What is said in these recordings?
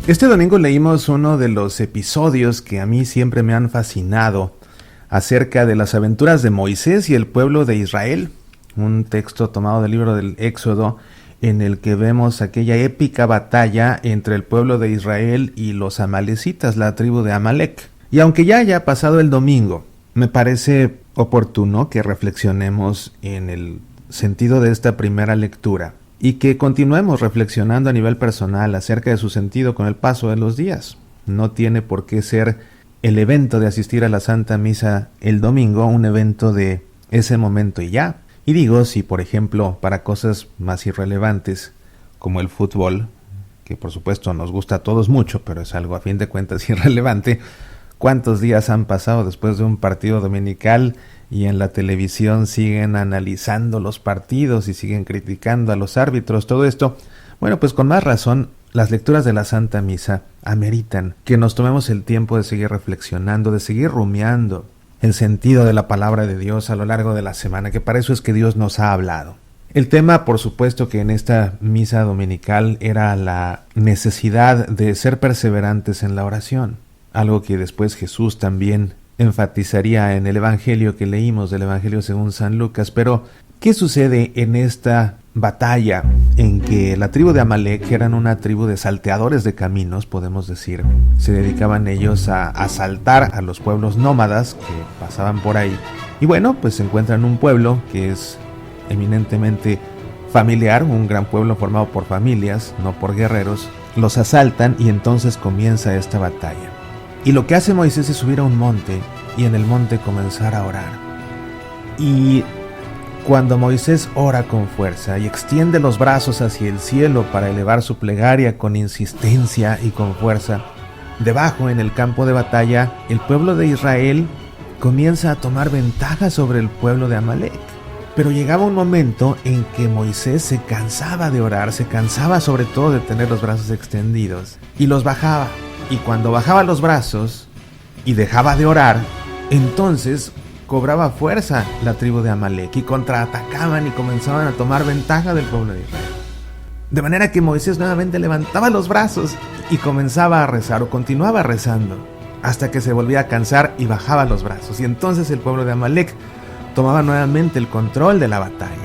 Este domingo leímos uno de los episodios que a mí siempre me han fascinado acerca de las aventuras de Moisés y el pueblo de Israel, un texto tomado del libro del Éxodo en el que vemos aquella épica batalla entre el pueblo de Israel y los amalecitas, la tribu de Amalec. Y aunque ya haya pasado el domingo, me parece oportuno que reflexionemos en el sentido de esta primera lectura y que continuemos reflexionando a nivel personal acerca de su sentido con el paso de los días. No tiene por qué ser el evento de asistir a la Santa Misa el domingo un evento de ese momento y ya. Y digo, si por ejemplo para cosas más irrelevantes como el fútbol, que por supuesto nos gusta a todos mucho, pero es algo a fin de cuentas irrelevante, ¿cuántos días han pasado después de un partido dominical y en la televisión siguen analizando los partidos y siguen criticando a los árbitros? Todo esto, bueno, pues con más razón, las lecturas de la Santa Misa ameritan que nos tomemos el tiempo de seguir reflexionando, de seguir rumiando el sentido de la palabra de Dios a lo largo de la semana, que para eso es que Dios nos ha hablado. El tema, por supuesto, que en esta misa dominical era la necesidad de ser perseverantes en la oración, algo que después Jesús también enfatizaría en el Evangelio que leímos, del Evangelio según San Lucas. Pero, ¿qué sucede en esta batalla en que la tribu de Amalec eran una tribu de salteadores de caminos, podemos decir? Se dedicaban ellos a asaltar a los pueblos nómadas que pasaban por ahí. Y bueno, pues se encuentran un pueblo que es eminentemente familiar, un gran pueblo formado por familias, no por guerreros. Los asaltan y entonces comienza esta batalla. Y lo que hace Moisés es subir a un monte y en el monte comenzar a orar. Y cuando Moisés ora con fuerza y extiende los brazos hacia el cielo para elevar su plegaria con insistencia y con fuerza, debajo en el campo de batalla, el pueblo de Israel comienza a tomar ventaja sobre el pueblo de Amalec. Pero llegaba un momento en que Moisés se cansaba de orar, se cansaba sobre todo de tener los brazos extendidos y los bajaba. Y cuando bajaba los brazos y dejaba de orar, entonces cobraba fuerza la tribu de Amalec y contraatacaban y comenzaban a tomar ventaja del pueblo de Israel. De manera que Moisés nuevamente levantaba los brazos y comenzaba a rezar o continuaba rezando hasta que se volvía a cansar y bajaba los brazos. Y entonces el pueblo de Amalec tomaba nuevamente el control de la batalla.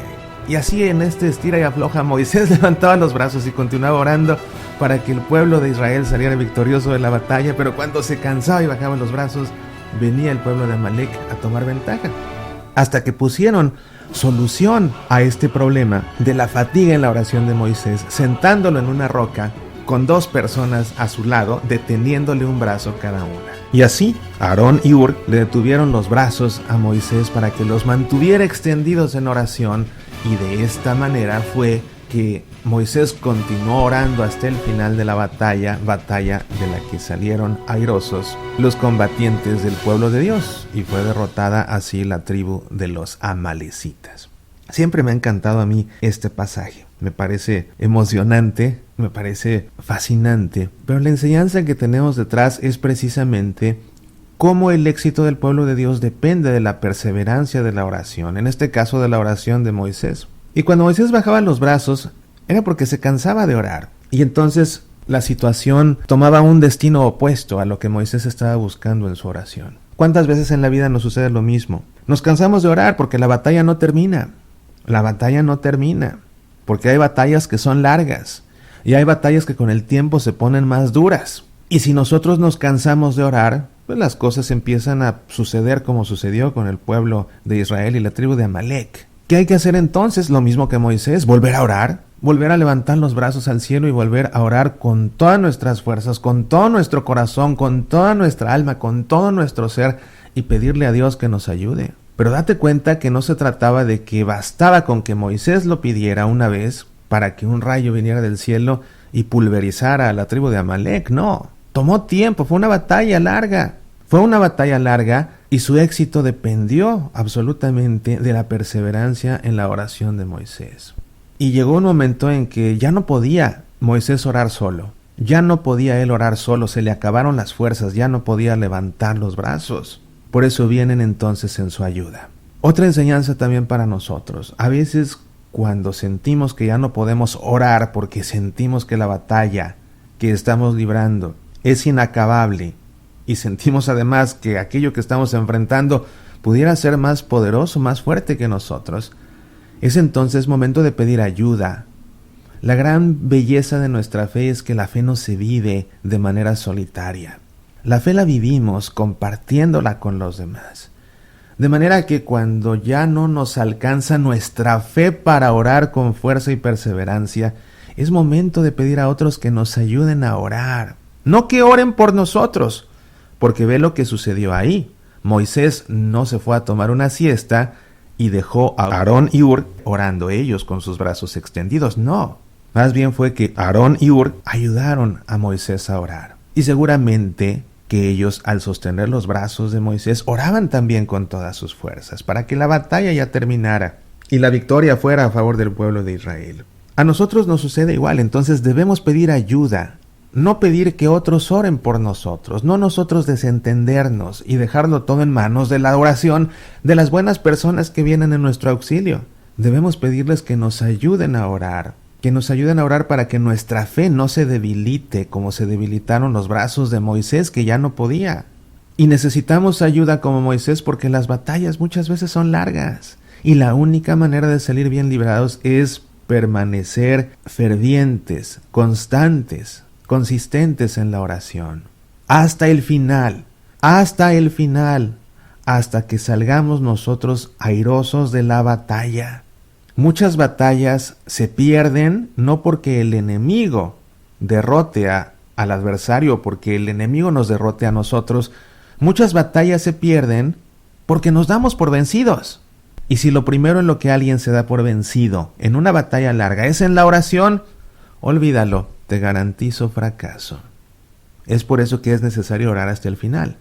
Y así en este estira y afloja Moisés levantaba los brazos y continuaba orando para que el pueblo de Israel saliera victorioso de la batalla, pero cuando se cansaba y bajaba los brazos, venía el pueblo de Amalec a tomar ventaja. Hasta que pusieron solución a este problema de la fatiga en la oración de Moisés, sentándolo en una roca con 2 personas a su lado, deteniéndole un brazo cada una. Y así, Aarón y Hur le detuvieron los brazos a Moisés para que los mantuviera extendidos en oración, y de esta manera fue que Moisés continuó orando hasta el final de la batalla de la que salieron airosos los combatientes del pueblo de Dios, y fue derrotada así la tribu de los amalecitas. Siempre me ha encantado a mí este pasaje, me parece emocionante, me parece fascinante, pero la enseñanza que tenemos detrás es precisamente cómo el éxito del pueblo de Dios depende de la perseverancia de la oración, en este caso de la oración de Moisés. Y cuando Moisés bajaba los brazos, era porque se cansaba de orar. Y entonces la situación tomaba un destino opuesto a lo que Moisés estaba buscando en su oración. ¿Cuántas veces en la vida nos sucede lo mismo? Nos cansamos de orar porque la batalla no termina. La batalla no termina. Porque hay batallas que son largas. Y hay batallas que con el tiempo se ponen más duras. Y si nosotros nos cansamos de orar, pues las cosas empiezan a suceder como sucedió con el pueblo de Israel y la tribu de Amalec. ¿Qué hay que hacer entonces? Lo mismo que Moisés, volver a orar, volver a levantar los brazos al cielo y volver a orar con todas nuestras fuerzas, con todo nuestro corazón, con toda nuestra alma, con todo nuestro ser, y pedirle a Dios que nos ayude. Pero date cuenta que no se trataba de que bastaba con que Moisés lo pidiera una vez para que un rayo viniera del cielo y pulverizara a la tribu de Amalec. No, tomó tiempo, fue una batalla larga. Fue una batalla larga y su éxito dependió absolutamente de la perseverancia en la oración de Moisés. Y llegó un momento en que ya no podía Moisés orar solo. Ya no podía él orar solo, se le acabaron las fuerzas, ya no podía levantar los brazos. Por eso vienen entonces en su ayuda. Otra enseñanza también para nosotros. A veces cuando sentimos que ya no podemos orar porque sentimos que la batalla que estamos librando es inacabable y sentimos además que aquello que estamos enfrentando pudiera ser más poderoso, más fuerte que nosotros, es entonces momento de pedir ayuda. La gran belleza de nuestra fe es que la fe no se vive de manera solitaria. La fe la vivimos compartiéndola con los demás. De manera que cuando ya no nos alcanza nuestra fe para orar con fuerza y perseverancia, es momento de pedir a otros que nos ayuden a orar. No que oren por nosotros, porque ve lo que sucedió ahí. Moisés no se fue a tomar una siesta y dejó a Aarón y Hur orando ellos con sus brazos extendidos. No, más bien fue que Aarón y Hur ayudaron a Moisés a orar. Y seguramente que ellos, al sostener los brazos de Moisés, oraban también con todas sus fuerzas para que la batalla ya terminara y la victoria fuera a favor del pueblo de Israel. A nosotros nos sucede igual, entonces debemos pedir ayuda, no pedir que otros oren por nosotros, no nosotros desentendernos y dejarlo todo en manos de la oración de las buenas personas que vienen en nuestro auxilio. Debemos pedirles que nos ayuden a orar, para que nuestra fe no se debilite como se debilitaron los brazos de Moisés, que ya no podía. Y necesitamos ayuda como Moisés porque las batallas muchas veces son largas y la única manera de salir bien librados es permanecer fervientes, constantes, consistentes en la oración. Hasta el final, hasta que salgamos nosotros airosos de la batalla. Muchas batallas se pierden no porque el enemigo derrote al adversario, porque el enemigo nos derrote a nosotros. Muchas batallas se pierden porque nos damos por vencidos. Y si lo primero en lo que alguien se da por vencido en una batalla larga es en la oración, olvídalo, te garantizo fracaso. Es por eso que es necesario orar hasta el final.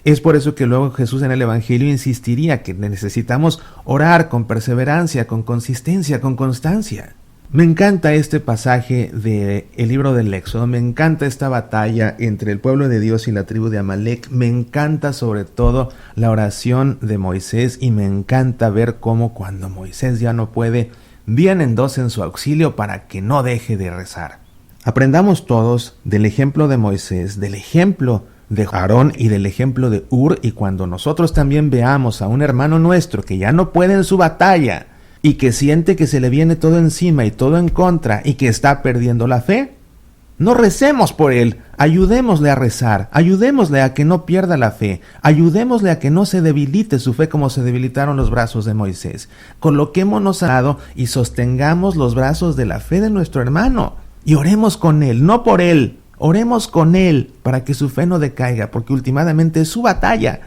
Es por eso que luego Jesús en el Evangelio insistiría que necesitamos orar con perseverancia, con consistencia, con constancia. Me encanta este pasaje del libro del Éxodo, me encanta esta batalla entre el pueblo de Dios y la tribu de Amalek, me encanta sobre todo la oración de Moisés y me encanta ver cómo cuando Moisés ya no puede, vienen dos en su auxilio para que no deje de rezar. Aprendamos todos del ejemplo de Moisés, del ejemplo de Aarón y del ejemplo de Hur, y cuando nosotros también veamos a un hermano nuestro que ya no puede en su batalla y que siente que se le viene todo encima y todo en contra y que está perdiendo la fe, no recemos por él, ayudémosle a rezar, ayudémosle a que no pierda la fe, ayudémosle a que no se debilite su fe como se debilitaron los brazos de Moisés. Coloquémonos al lado y sostengamos los brazos de la fe de nuestro hermano y oremos con él, no por él. Oremos con él para que su fe no decaiga, porque últimamente es su batalla.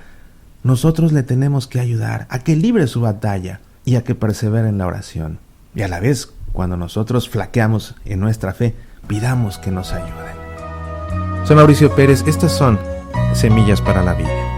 Nosotros le tenemos que ayudar a que libre su batalla y a que persevere en la oración. Y a la vez, cuando nosotros flaqueamos en nuestra fe, pidamos que nos ayuden. Soy Mauricio Pérez, estas son Semillas para la Vida.